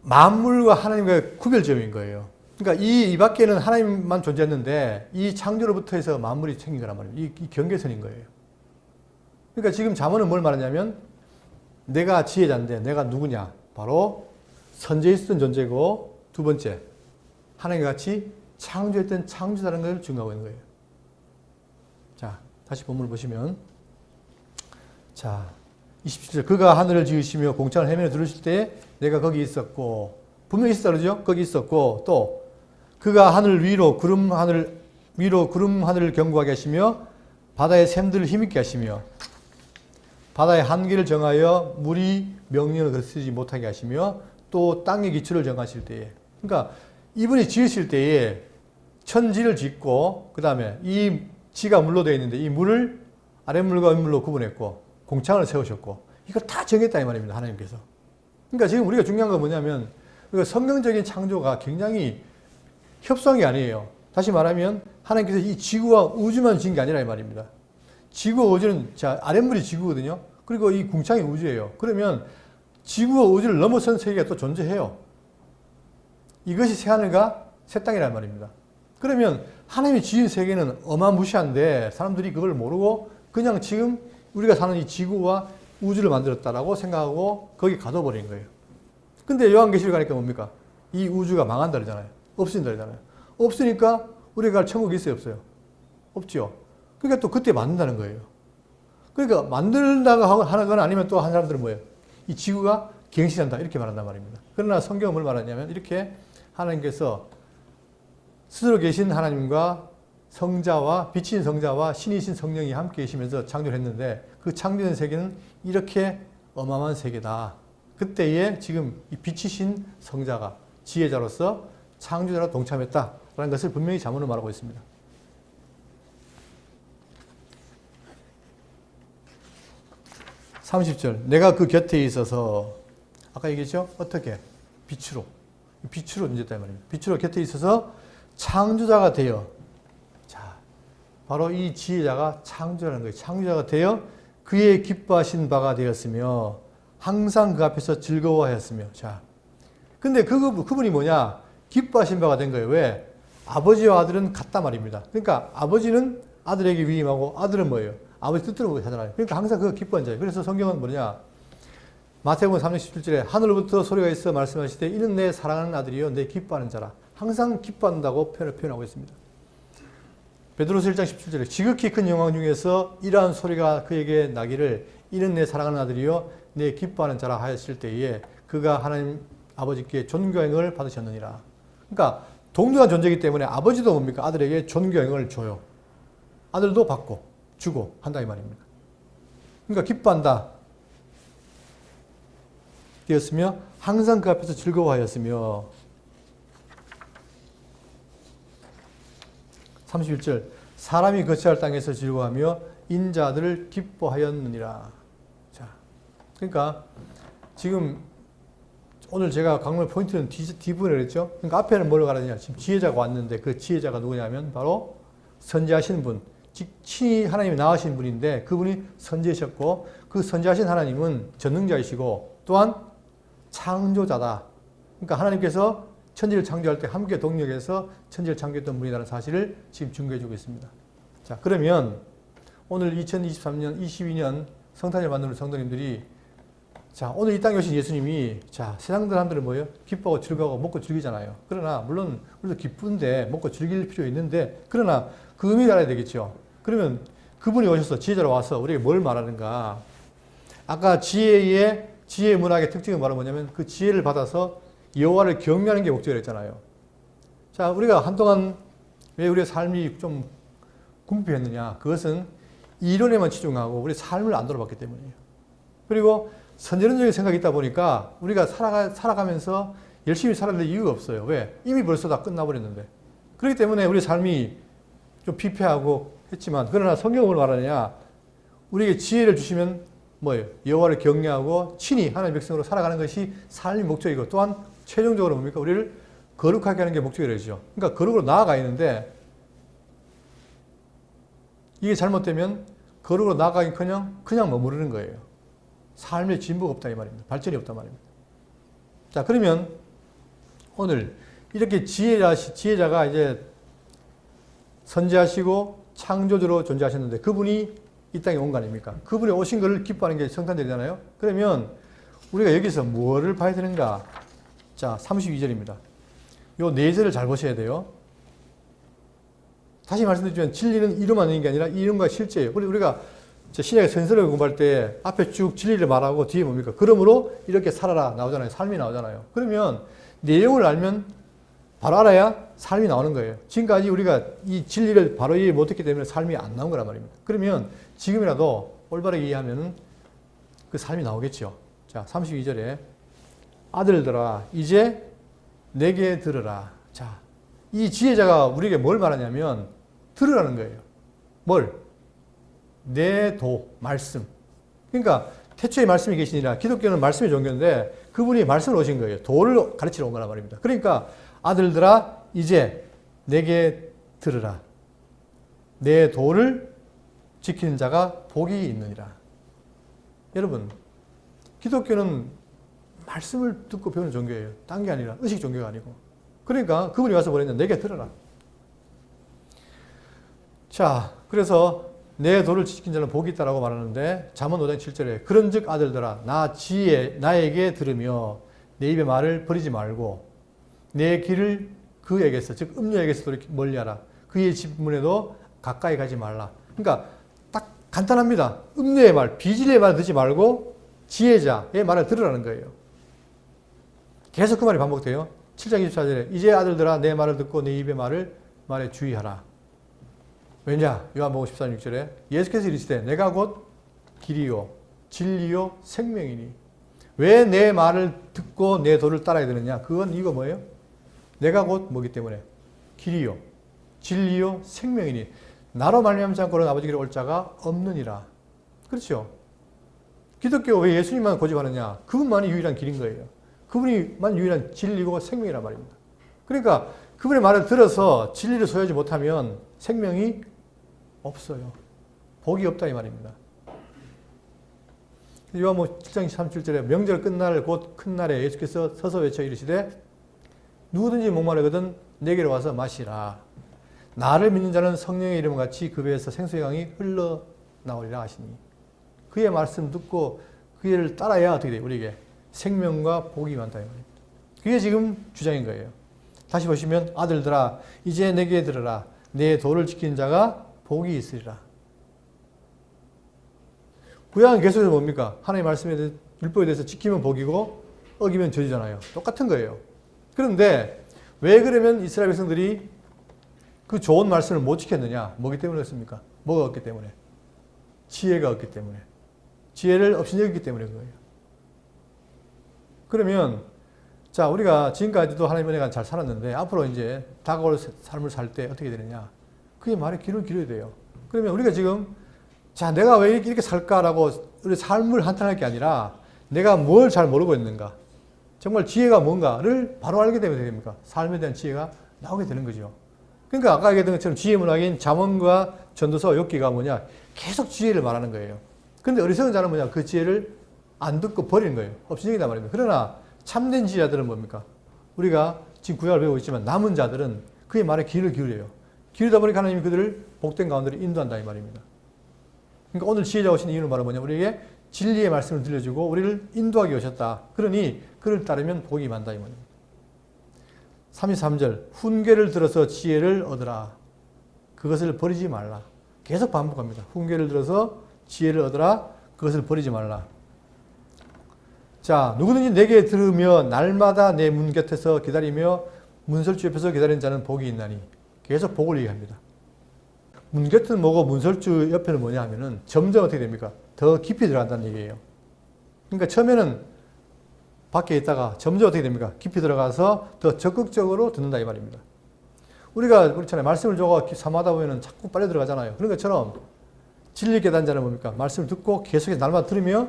만물과 하나님과의 구별점인 거예요. 그러니까 이 밖에는 하나님만 존재했는데 이 창조로부터 해서 만물이 생긴 거란 말이에요. 이 경계선인 거예요. 그러니까 지금 잠언은 뭘 말하냐면 내가 지혜자인데 내가 누구냐? 바로 선지에 있었던 존재고, 두 번째 하나님과 같이 창조했던 창조자라는 걸 증거하고 있는 거예요. 자, 다시 본문을 보시면, 자 27절, 그가 하늘을 지으시며 공창을 해면에 두르실 때 내가 거기 있었고, 분명히 있었다 그러죠? 거기 있었고, 또 그가 하늘 위로 구름 하늘을 견고하게 하시며 바다의 샘들을 힘있게 하시며 바다의 한계를 정하여 물이 명령을 거스르지 못하게 하시며 또 땅의 기초를 정하실 때에, 그러니까 이분이 지으실 때에 천지를 짓고 그 다음에 이 지가 물로 되어 있는데 이 물을 아랫물과 윗물로 구분했고 공창을 세우셨고 이걸 다 정했다 이 말입니다. 하나님께서. 그러니까 지금 우리가 중요한 건 뭐냐면 성경적인 창조가 굉장히 협상이 아니에요. 다시 말하면 하나님께서 이 지구와 우주만 지은 게 아니라 이 말입니다. 지구와 우주는, 자, 아랫물이 지구거든요. 그리고 이 궁창이 우주예요. 그러면 지구와 우주를 넘어선 세계가 또 존재해요. 이것이 새하늘과 새 땅이란 말입니다. 그러면 하나님이 지은 세계는 어마무시한데 사람들이 그걸 모르고 그냥 지금 우리가 사는 이 지구와 우주를 만들었다라고 생각하고 거기 가둬버린 거예요. 근데 요한계시록 가니까 뭡니까? 이 우주가 망한다 그러잖아요. 없어진다 그러잖아요. 없으니까 우리가 갈 천국이 있어요, 없어요? 없죠. 그러니까 또 그때 만든다는 거예요. 그러니까 만들다가 하는 건 아니면 또 한 사람들은 뭐예요? 이 지구가 갱신한다 이렇게 말한단 말입니다. 그러나 성경은 뭘 말하냐면 이렇게 하나님께서 스스로 계신 하나님과 성자와 빛인 성자와 신이신 성령이 함께 계시면서 창조를 했는데 그 창조된 세계는 이렇게 어마어마한 세계다. 그때에 지금 이 빛이신 성자가 지혜자로서 창조자로 동참했다라는 것을 분명히 잠언은 말하고 있습니다. 30절, 내가 그 곁에 있어서, 아까 얘기했죠? 어떻게? 빛으로 존재했단 말입니다. 빛으로 곁에 있어서 창조자가 되어, 자, 바로 이 지혜자가 창조라는 거예요. 창조자가 되어 그의 기뻐하신 바가 되었으며 항상 그 앞에서 즐거워하였으며. 자, 근데 그분이 뭐냐? 기뻐하신 바가 된 거예요. 왜? 아버지와 아들은 같단 말입니다. 그러니까 아버지는 아들에게 위임하고 아들은 뭐예요? 아버지 뜻대로 하잖아요. 그러니까 항상 그가 기뻐한 자예요. 그래서 성경은 뭐냐? 마태복음 3장 17절에 하늘로부터 소리가 있어 말씀하시되 이는 내 사랑하는 아들이요 내 기뻐하는 자라. 항상 기뻐한다고 표현하고 있습니다. 베드로서 1장 17절에 지극히 큰 영광 중에서 이러한 소리가 그에게 나기를 이는 내 사랑하는 아들이요 내 기뻐하는 자라 하였을 때에 그가 하나님 아버지께 존귀함을 받으셨느니라. 그러니까 동등한 존재이기 때문에 아버지도 뭡니까? 아들에게 존귀함을 줘요. 아들도 받고 주고 한다 이 말입니다. 그러니까 기뻐한다 되었으며 항상 그 앞에서 즐거워하였으며 31절 사람이 거처할 땅에서 즐거워하며 인자들을 기뻐하였느니라. 자, 그러니까 지금 오늘 제가 강론 포인트는 뒷부분에 그랬죠. 그러니까 앞에는 뭐로 가느냐? 지금 지혜자가 왔는데 그 지혜자가 누구냐면 바로 선지하신 분, 즉 친히 하나님이 낳으신 분인데 그분이 선지하셨고 그 선지하신 하나님은 전능자이시고 또한 창조자다. 그러니까 하나님께서 천지를 창조할 때 함께 동력해서 천지를 창조했던 분이라는 사실을 지금 증거해주고 있습니다. 자, 그러면 오늘 2023년, 22년 성탄절 만드는 성도님들이 자, 오늘 이 땅에 오신 예수님이 자, 세상 사람들은 뭐예요? 기뻐하고 즐거워하고 먹고 즐기잖아요. 그러나 물론 우리도 기쁜데 먹고 즐길 필요 있는데 그러나 그 의미를 알아야 되겠죠. 그러면 그분이 오셔서 지혜자로 와서 우리에게 뭘 말하는가? 아까 지혜의 문학의 특징은 바로 뭐냐면 그 지혜를 받아서 여호와를 경외하는 게 목적이었잖아요. 자, 우리가 한동안 왜 우리의 삶이 좀 궁핍했느냐? 그것은 이론에만 치중하고 우리 삶을 안 돌아봤기 때문이에요. 그리고 선전적인 생각이 있다 보니까 우리가 살아가면서 열심히 살아야 될 이유가 없어요. 왜? 이미 벌써 다 끝나버렸는데. 그렇기 때문에 우리 삶이 좀 피폐하고 했지만 그러나 성경은 뭘 말하느냐? 우리에게 지혜를 주시면 뭐예요? 여호와를 경외하고 친히 하나님의 백성으로 살아가는 것이 삶의 목적이고 또한 최종적으로 뭡니까? 우리를 거룩하게 하는 게 목적이 되죠. 그러니까 거룩으로 나아가 있는데 이게 잘못되면 거룩으로 나아가긴커녕 그냥 머무르는 거예요. 삶의 진보가 없다 이 말입니다. 발전이 없단 말입니다. 자, 그러면 오늘 이렇게 지혜자가 이제 선지하시고 창조주로 존재하셨는데 그분이 이 땅에 온 거 아닙니까? 그분이 오신 것을 기뻐하는 게 성탄절이잖아요. 그러면 우리가 여기서 뭐를 봐야 되는가? 자, 32절입니다. 요 네 절을 잘 보셔야 돼요. 다시 말씀드리지만 진리는 이름만 있는 게 아니라 이름과 실제예요. 우리가 신약의 선서를 공부할 때 앞에 쭉 진리를 말하고 뒤에 뭡니까? 그러므로 이렇게 살아라 나오잖아요. 삶이 나오잖아요. 그러면 내용을 알면 바로 알아야 삶이 나오는 거예요. 지금까지 우리가 이 진리를 바로 이해 못했기 때문에 삶이 안 나온 거란 말입니다. 그러면 지금이라도 올바르게 이해하면 그 삶이 나오겠죠. 자, 32절에 아들들아 이제 내게 들으라. 자, 이 지혜자가 우리에게 뭘 말하냐면 들으라는 거예요. 뭘? 내 도, 말씀. 그러니까 태초에 말씀이 계시니라. 기독교는 말씀의 종교인데 그분이 말씀을 오신 거예요. 도를 가르치러 온 거란 말입니다. 그러니까 아들들아 이제 내게 들으라. 내 도를 지키는 자가 복이 있느니라. 여러분, 기독교는 말씀을 듣고 배우는 종교예요. 딴 게 아니라 의식 종교가 아니고. 그러니까 그분이 와서 뭐랬냐? 내게 들어라. 자, 그래서 내 도를 지킨 자는 복이 있다라고 말하는데 잠언 5장 7절에 그런즉 아들들아 나에게 들으며 내 입의 말을 버리지 말고 내 길을 그에게서 즉 음녀에게서 멀리하라. 그의 집문에도 가까이 가지 말라. 그러니까 딱 간단합니다. 음녀의 말, 비진리의 말을 듣지 말고 지혜자의 말을 들으라는 거예요. 계속 그 말이 반복돼요. 7장 24절에 이제 아들들아 내 말을 듣고 내 입의 말에 주의하라. 왜냐? 요한복음 14장 6절에 예수께서 이르시되 내가 곧 길이요 진리요 생명이니. 왜 내 말을 듣고 내 도를 따라야 되느냐? 그건 이거 뭐예요? 내가 곧 뭐기 때문에 길이요 진리요 생명이니 나로 말미암지 않고는 아버지께로 올 자가 없느니라. 그렇죠? 기독교 왜 예수님만 고집하느냐? 그분만이 유일한 길인 거예요. 그분이만 유일한 진리고 생명이란 말입니다. 그러니까 그분의 말을 들어서 진리를 소유하지 못하면 생명이 없어요. 복이 없다 이 말입니다. 요한복음 7장 37절에 명절 끝날 곧 큰 날에 예수께서 서서 외쳐 이르시되 누구든지 목마르거든 내게로 와서 마시라. 나를 믿는 자는 성령의 이름 같이 그 배에서 생수의 강이 흘러나오리라 하시니. 그의 말씀 듣고 그를 따라야 어떻게 돼요? 우리에게 생명과 복이 많다 이 말입니다. 그게 지금 주장인 거예요. 다시 보시면 아들들아 이제 내게 들으라. 내 도를 지키는 자가 복이 있으리라. 구약은 계속해서 뭡니까? 하나님의 말씀에 대해서 율법에 대해서 지키면 복이고 어기면 저주잖아요. 똑같은 거예요. 그런데 왜 그러면 이스라엘 백성들이 그 좋은 말씀을 못 지켰느냐? 뭐기 때문에 그렇습니까? 뭐가 없기 때문에? 지혜가 없기 때문에. 지혜를 없이 여기기 때문에 그거예요. 그러면 자 우리가 지금까지도 하나님의 은혜가 잘 살았는데 앞으로 이제 다가올 삶을 살 때 어떻게 되느냐? 그게 말에 길을 기려야 돼요. 그러면 우리가 지금 자 내가 왜 이렇게 살까라고 우리 삶을 한탄할 게 아니라 내가 뭘 잘 모르고 있는가? 정말 지혜가 뭔가를 바로 알게 되면 됩니까? 삶에 대한 지혜가 나오게 되는 거죠. 그러니까 아까 얘기했던 것처럼 지혜 문학인 잠언과 전도서 욥기가 뭐냐? 계속 지혜를 말하는 거예요. 그런데 어리석은 자는 뭐냐? 그 지혜를 안 듣고 버리는 거예요. 없이 여기다 말입니다. 그러나 참된 지혜자들은 뭡니까? 우리가 지금 구약을 배우고 있지만 남은 자들은 그의 말에 귀를 기울여요. 기울이다 보니까 하나님이 그들을 복된 가운데로 인도한다 이 말입니다. 그러니까 오늘 지혜자 오신 이유는 바로 뭐냐? 우리에게 진리의 말씀을 들려주고 우리를 인도하기 오셨다. 그러니 그를 따르면 복이 많다 이 말입니다. 33절 훈계를 들어서 지혜를 얻으라. 그것을 버리지 말라. 계속 반복합니다. 훈계를 들어서 지혜를 얻으라. 그것을 버리지 말라. 자, 누구든지 내게 들으며 날마다 내 문 곁에서 기다리며 문설주 옆에서 기다리는 자는 복이 있나니. 계속 복을 얘기합니다. 문 곁은 뭐고 문설주 옆에는 뭐냐 하면은 점점 어떻게 됩니까? 더 깊이 들어간다는 얘기예요. 그러니까 처음에는 밖에 있다가 점점 어떻게 됩니까? 깊이 들어가서 더 적극적으로 듣는다 이 말입니다. 우리가 그렇잖아요. 말씀을 주고 사모하다 보면 자꾸 빨려 들어가잖아요. 그런 것처럼 진리 깨닫는 자는 뭡니까? 말씀을 듣고 계속해서 날마다 들으며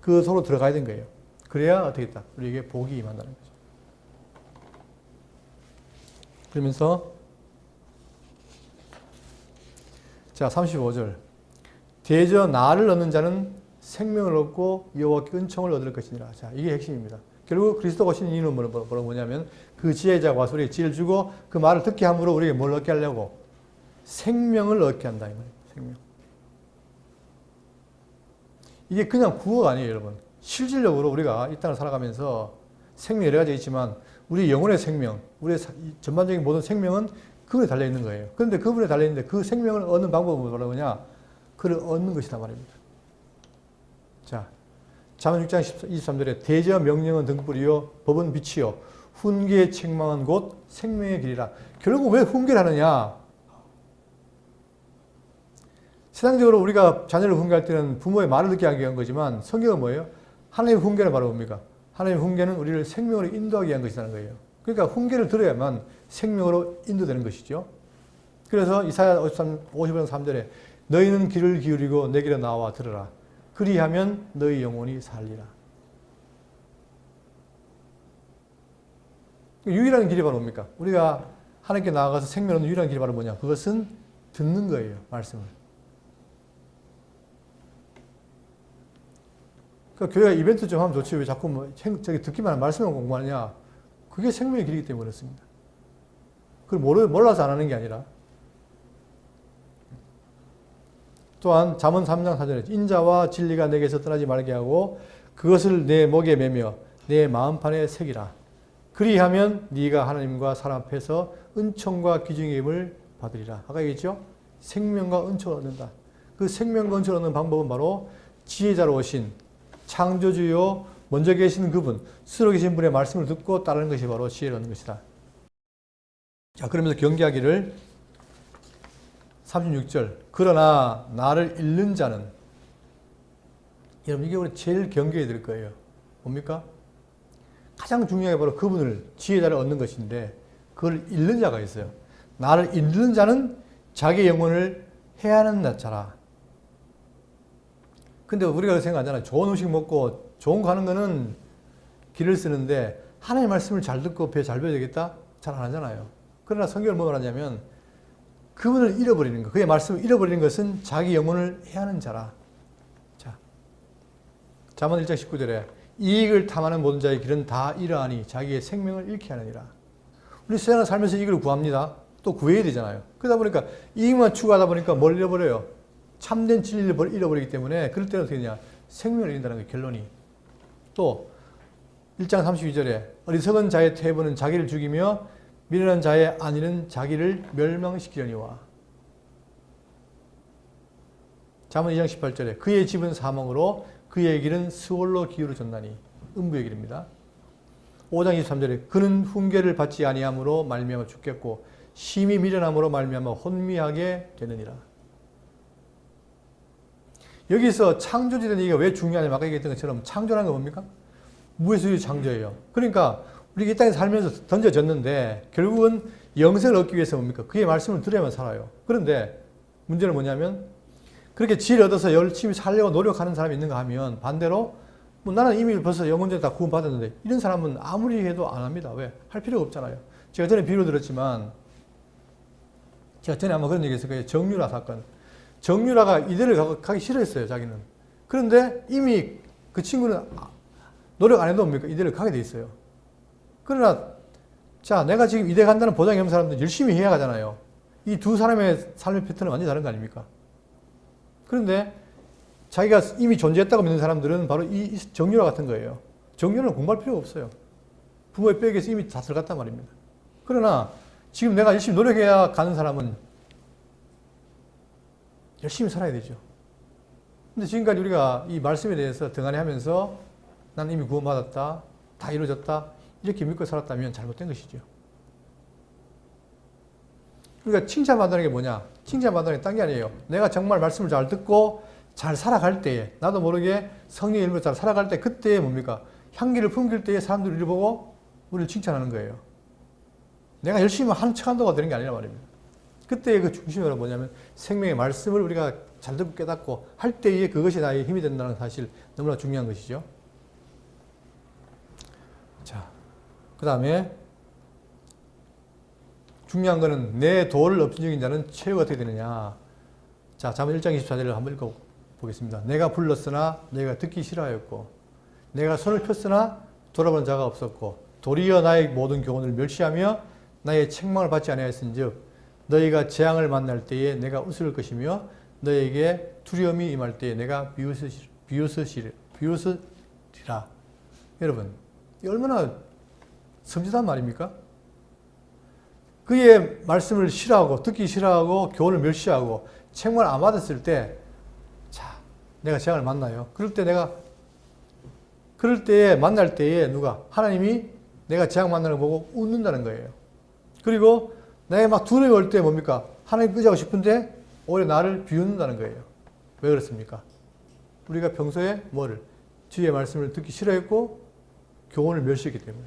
그 속으로 들어가야 되는 거예요. 그래야 어떻게 했다? 우리에게 복이 임한다는 거죠. 그러면서 자 35절 대저 나를 얻는 자는 생명을 얻고 여호와께 은총을 얻을 것이니라. 자 이게 핵심입니다. 결국 그리스도가 오신 이유는 뭐냐면 그 지혜자가 와서 우리에게 지혜를 주고 그 말을 듣게 함으로 우리에게 뭘 얻게 하려고? 생명을 얻게 한다 이 말이에요. 생명. 이게 그냥 구호가 아니에요, 여러분. 실질적으로 우리가 이 땅을 살아가면서 생명이 여러 가지 있지만 우리 영혼의 생명, 우리의 전반적인 모든 생명은 그분에 달려있는 거예요. 그런데 그분에 달려있는데 그 생명을 얻는 방법은 뭐라고냐? 그를 얻는 것이다 말입니다. 자, 잠언 6장 23절에 대저 명령은 등불이요 법은 빛이요 훈계의 책망은 곧 생명의 길이라. 결국 왜 훈계를 하느냐? 세상적으로 우리가 자녀를 훈계할 때는 부모의 말을 듣게 하기 위한 거지만 성경은 뭐예요? 하나님의 훈계는 바로 뭡니까? 하나님의 훈계는 우리를 생명으로 인도하기 위한 것이라는 거예요. 그러니까 훈계를 들어야만 생명으로 인도되는 것이죠. 그래서 이사야 55장 3절에 너희는 귀를 기울이고 내 길에 나와 들으라. 그리하면 너희 영혼이 살리라. 유일한 길이 바로 뭡니까? 우리가 하나님께 나아가서 생명 얻는 유일한 길이 바로 뭐냐? 그것은 듣는 거예요. 말씀을. 그러니까 교회가 이벤트 좀 하면 좋지 왜 자꾸 뭐 저기 듣기만 하면 말씀을 공부하느냐? 그게 생명의 길이기 때문에 그렇습니다. 그걸 몰라서 안 하는 게 아니라. 또한 잠언 3장 4절에 인자와 진리가 내게서 떠나지 말게 하고 그것을 내 목에 매며 내 마음판에 새기라. 그리하면 네가 하나님과 사람 앞에서 은총과 귀중의 힘을 받으리라. 아까 얘기했죠? 생명과 은총을 얻는다. 그 생명과 은총을 얻는 방법은 바로 지혜자로 오신 창조주요 먼저 계신 그분, 스스로 계신 분의 말씀을 듣고 따르는 것이 바로 지혜를 얻는 것이다. 자, 그러면서 경계하기를 36절 그러나 나를 잃는 자는 여러분 이게 우리 제일 경계해야 될 거예요. 뭡니까? 가장 중요한 게 바로 그분을 지혜자를 얻는 것인데 그걸 잃는 자가 있어요. 나를 잃는 자는 자기 영혼을 해하는 자라. 근데 우리가 그렇게 생각하잖아요. 좋은 음식 먹고 좋은 거 하는 거는 길을 쓰는데 하나님의 말씀을 잘 듣고 배 잘 배워야 되겠다? 잘 안 하잖아요. 그러나 성경을 뭐라 하냐면 그분을 잃어버리는 것, 그의 말씀을 잃어버리는 것은 자기 영혼을 해하는 자라. 자, 잠언 1장 19절에 이익을 탐하는 모든 자의 길은 다 이러하니 자기의 생명을 잃게 하느니라. 우리 세상을 살면서 이익을 구합니다. 또 구해야 되잖아요. 그러다 보니까 이익만 추구하다 보니까 뭘 잃어버려요? 참된 진리를 잃어버리기 때문에 그럴 때는 어떻게 되냐? 생명을 잃는다는 게 결론이. 또 1장 32절에 어리석은 자의 퇴보는 자기를 죽이며 미련한 자의 안위는 자기를 멸망시키려니와. 잠언 2장 18절에 그의 집은 사망으로 그의 길은 스올로 기울어졌나니. 음부의 길입니다. 5장 23절에 그는 훈계를 받지 아니함으로 말미암아 죽겠고 심히 미련함으로 말미암아 혼미하게 되느니라. 여기서 창조주에 대한 얘기가 왜 중요하냐면 아까 얘기했던 것처럼 창조라는 건 뭡니까? 무에서 창조예요. 그러니까 우리가 이 땅에 살면서 던져졌는데 결국은 영생을 얻기 위해서 뭡니까? 그의 말씀을 들어야만 살아요. 그런데 문제는 뭐냐면 그렇게 지혜를 얻어서 열심히 살려고 노력하는 사람이 있는가 하면 반대로 뭐 나는 이미 벌써 영혼적으로 다 구원받았는데 이런 사람은 아무리 해도 안 합니다. 왜? 할 필요가 없잖아요. 제가 전에 비유를 들었지만 제가 전에 아마 그런 얘기 했을 거예요. 정유라 사건. 정유라가 이대를 가기 싫어했어요. 자기는. 그런데 이미 그 친구는 노력 안 해도 뭡니까? 이대를 가게 돼 있어요. 그러나 자 내가 지금 이대 간다는 보장이 없는 사람들 열심히 해야 가잖아요. 이 두 사람의 삶의 패턴은 완전히 다른 거 아닙니까? 그런데 자기가 이미 존재했다고 믿는 사람들은 바로 이 정유라 같은 거예요. 정유라는 공부할 필요가 없어요. 부모의 뼈에서 이미 다 들어갔단 말입니다. 그러나 지금 내가 열심히 노력해야 가는 사람은 열심히 살아야 되죠. 근데 지금까지 우리가 이 말씀에 대해서 등한히 하면서 난 이미 구원받았다, 다 이루어졌다 이렇게 믿고 살았다면 잘못된 것이죠. 그러니까 칭찬받는 게 뭐냐? 칭찬받는 게 딴 게 아니에요. 내가 정말 말씀을 잘 듣고 잘 살아갈 때에 나도 모르게 성령의 일부러 잘 살아갈 때 그때에 뭡니까? 향기를 풍길 때에 사람들이 우리를 보고 우리를 칭찬하는 거예요. 내가 열심히 하는 척 한다고 되는 게 아니란 말입니다. 그때의 그 중심은 뭐냐면 생명의 말씀을 우리가 잘 듣고 깨닫고 할 때에 그것이 나의 힘이 된다는 사실 너무나 중요한 것이죠. 자, 그 다음에 중요한 거는 내 도를 업신여긴 자는 최후가 어떻게 되느냐. 자, 잠언 1장 24절을 한번 읽어보겠습니다. 내가 불렀으나 내가 듣기 싫어하였고 내가 손을 폈으나 돌아보는 자가 없었고 도리어 나의 모든 교훈을 멸시하며 나의 책망을 받지 아니하였은즉 너희가 재앙을 만날 때에 내가 웃을 것이며 너희에게 두려움이 임할 때에 내가 비웃으리라. 여러분, 이 얼마나 섬찟한 말입니까? 그의 말씀을 싫어하고 듣기 싫어하고 교훈을 멸시하고 책망을 안 받았을 때, 자, 내가 재앙을 만나요. 그럴 때에 만날 때에 누가 하나님이 내가 재앙 만나는 거 보고 웃는다는 거예요. 그리고 내가 막 두려움이 올 때 뭡니까? 하나님 의지하고 싶은데 오히려 나를 비웃는다는 거예요. 왜 그렇습니까? 우리가 평소에 뭐를? 주의 말씀을 듣기 싫어했고 교훈을 멸시했기 때문에.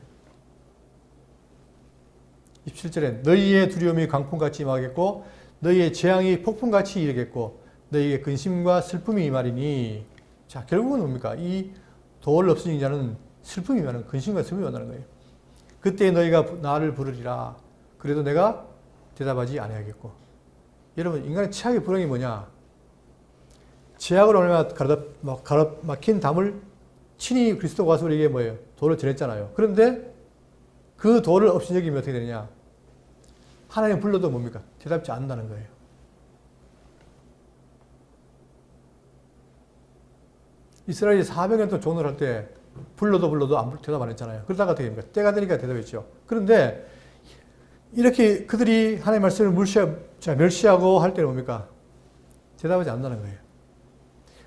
27절에 너희의 두려움이 강풍같이 임하겠고 너희의 재앙이 폭풍같이 이르겠고 너희의 근심과 슬픔이 임하리니. 자, 결국은 뭡니까? 이 도를 없으니 자는 슬픔이 임하는, 근심과 슬픔이 임하는 거예요. 그때 너희가 나를 부르리라. 그래도 내가 대답하지 아니하겠고. 여러분, 인간의 최악의 불행이 뭐냐? 죄악으로 얼마나 가로막힌 담을 친히 그리스도가 와서 우리에게 뭐예요? 도를 전했잖아요. 그런데 그 도를 없이 여기면 어떻게 되느냐? 하나님 불러도 뭡니까? 대답지 않는다는 거예요. 이스라엘이 400년 동안 종노를 할 때 불러도 대답 안 했잖아요. 그러다가 어떻게 됩니까? 때가 되니까 대답했죠. 그런데 이렇게 그들이 하나님의 말씀을 멸시하고 할 때는 뭡니까? 대답하지 않는다는 거예요.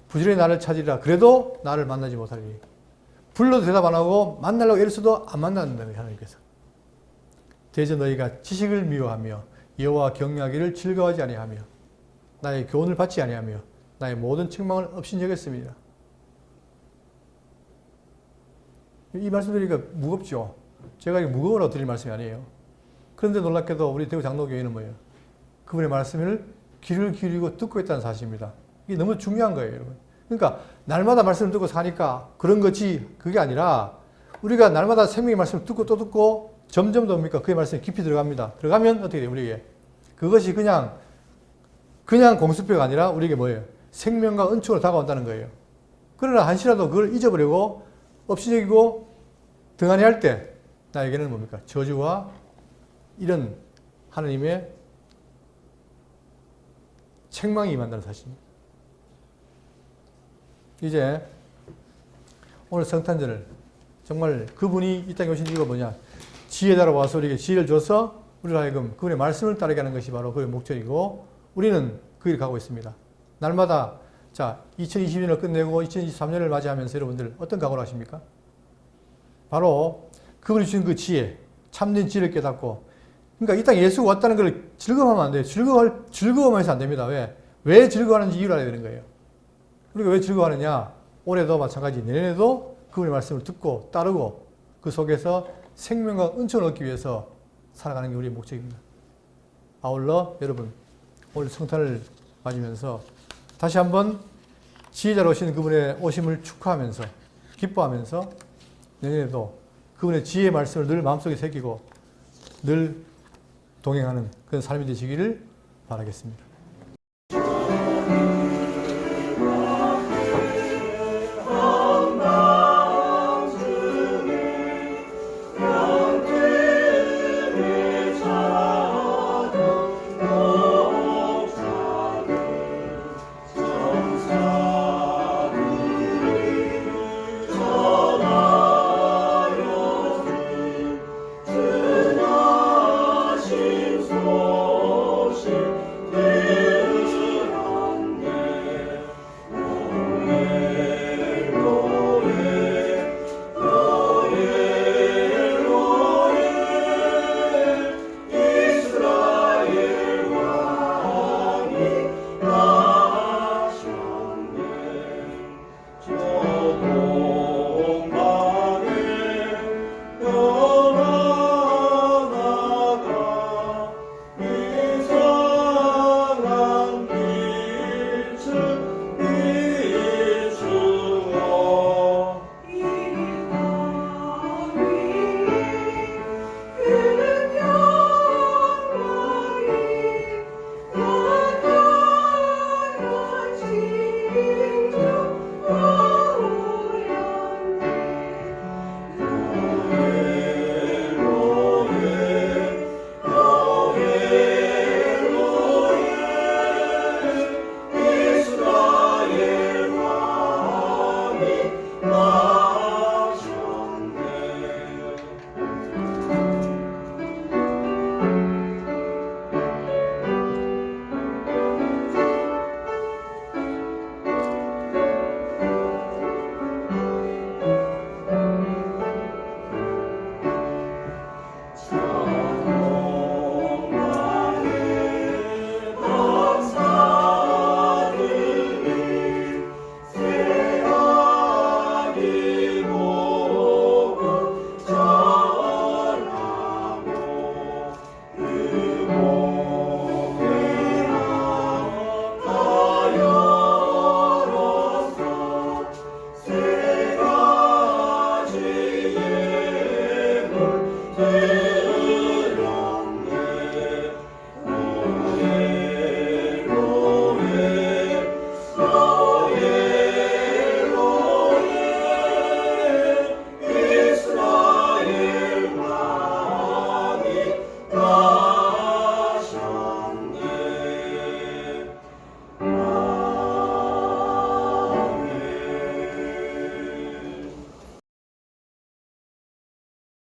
부지런히 나를 찾으리라. 그래도 나를 만나지 못하리니. 불러도 대답 안 하고 만나려고 애써도 안 만난다는 거예요. 하나님께서. 대저 너희가 지식을 미워하며 여호와 경외하기를 즐거워하지 아니하며 나의 교훈을 받지 아니하며 나의 모든 책망을 업신여겼습니다. 이 말씀 드리니까 무겁죠. 제가 이거 무거워라고 드릴 말씀이 아니에요. 그런데 놀랍게도 우리 대구 장로교회는 뭐예요? 그분의 말씀을 귀를 기울이고 듣고 있다는 사실입니다. 이게 너무 중요한 거예요, 여러분. 그러니까 날마다 말씀을 듣고 사니까 그런 거지, 그게 아니라 우리가 날마다 생명의 말씀을 듣고 또 듣고 점점 더 뭡니까? 그의 말씀이 깊이 들어갑니다. 들어가면 어떻게 돼요, 우리에게? 그것이 그냥 공수표가 아니라 우리에게 뭐예요? 생명과 은총으로 다가온다는 거예요. 그러나 한시라도 그걸 잊어버리고 업신여기고 등한히 할 때 나에게는 뭡니까? 저주와 이런 하나님의 책망이 임한다는 사실입니다. 이제 오늘 성탄절을 정말 그분이 이 땅에 오신 이유가 뭐냐? 지혜자로 와서 우리에게 지혜를 줘서 우리로 하여금 그분의 말씀을 따르게 하는 것이 바로 그의 목적이고 우리는 그 일을 가고 있습니다. 날마다 자 2022년을 끝내고 2023년을 맞이하면서 여러분들 어떤 각오를 하십니까? 바로 그분이 주신 그 지혜, 참된 지혜를 깨닫고 그러니까 이 땅에 예수가 왔다는 걸 즐거워하면 안 돼요. 즐거워하면서 안 됩니다. 왜 즐거워하는지 이유를 알아야 되는 거예요. 우리가 왜 즐거워하느냐? 올해도 마찬가지 내년에도 그분의 말씀을 듣고 따르고 그 속에서 생명과 은총을 얻기 위해서 살아가는 게 우리의 목적입니다. 아울러 여러분 오늘 성탄을 맞으면서 다시 한번 지혜자로 오신 그분의 오심을 축하하면서 기뻐하면서 내년에도 그분의 지혜의 말씀을 늘 마음속에 새기고 늘 동행하는 그런 삶이 되시기를 바라겠습니다.